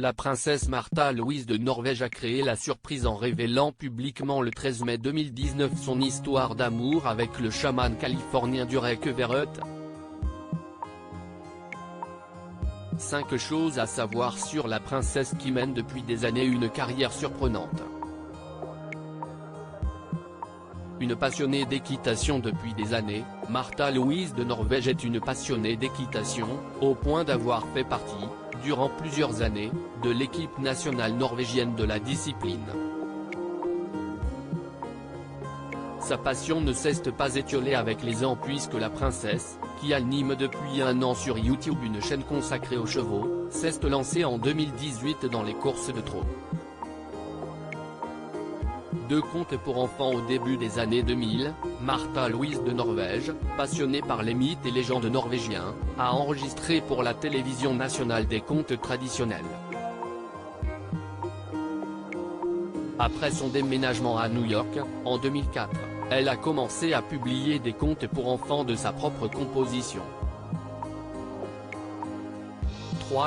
La princesse Märtha Louise de Norvège a créé la surprise en révélant publiquement le 13 mai 2019 son histoire d'amour avec le chaman californien Durek Verrett. 5 choses à savoir sur la princesse qui mène depuis des années une carrière surprenante. Une passionnée d'équitation depuis des années, Märtha Louise de Norvège est une passionnée d'équitation, au point d'avoir fait partie, durant plusieurs années, de l'équipe nationale norvégienne de la discipline. Sa passion ne cesse pas étiolée avec les ans puisque la princesse, qui anime depuis un an sur YouTube une chaîne consacrée aux chevaux, s'est lancée en 2018 dans les courses de trot. 2 contes pour enfants au début des années 2000, Märtha Louise de Norvège, passionnée par les mythes et légendes norvégiens, a enregistré pour la télévision nationale des contes traditionnels. Après son déménagement à New York, en 2004, elle a commencé à publier des contes pour enfants de sa propre composition.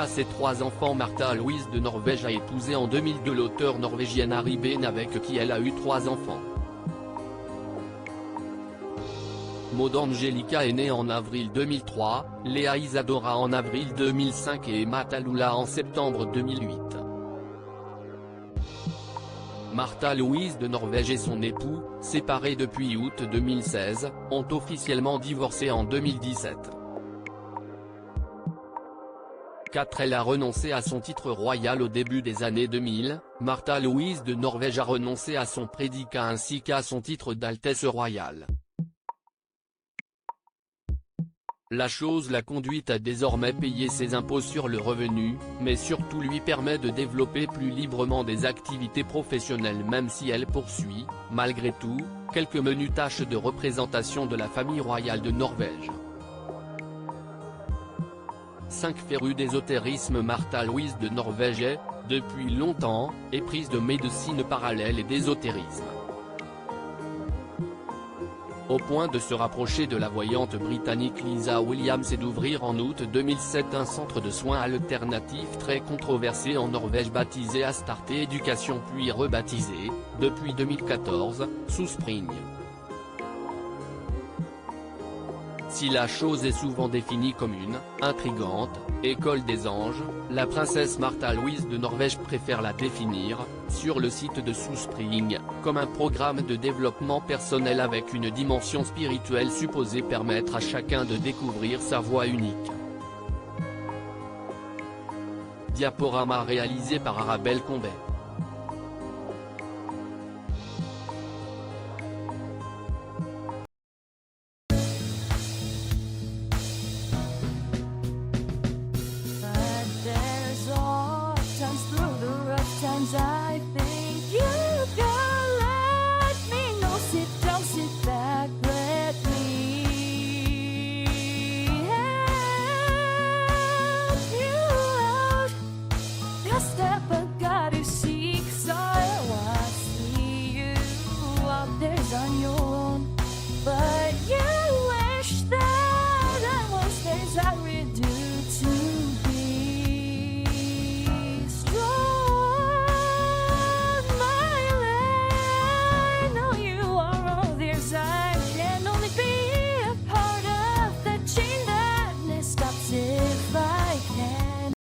Ses 3 enfants. Märtha Louise de Norvège a épousé en 2002 l'auteure norvégienne Ari Behn avec qui elle a eu 3 enfants. Maud Angelica est née en avril 2003, Léa Isadora en avril 2005 et Emma Talula en septembre 2008. Märtha Louise de Norvège et son époux, séparés depuis août 2016, ont officiellement divorcé en 2017. 4. Elle a renoncé à son titre royal au début des années 2000, Märtha Louise de Norvège a renoncé à son prédicat ainsi qu'à son titre d'Altesse royale. La chose l'a conduite à désormais payer ses impôts sur le revenu, mais surtout lui permet de développer plus librement des activités professionnelles même si elle poursuit, malgré tout, quelques menues tâches de représentation de la famille royale de Norvège. 5. Férue d'ésotérisme. Märtha Louise de Norvège est, depuis longtemps, éprise de médecine parallèle et d'ésotérisme. Au point de se rapprocher de la voyante britannique Lisa Williams et d'ouvrir en août 2007 un centre de soins alternatifs très controversé en Norvège baptisé Astarte Éducation puis rebaptisé, depuis 2014, Souspring. Si la chose est souvent définie comme une « intrigante » école des anges, la princesse Märtha Louise de Norvège préfère la définir, sur le site de Souspring, comme un programme de développement personnel avec une dimension spirituelle supposée permettre à chacun de découvrir sa voie unique. Diaporama réalisé par Arabelle Combet.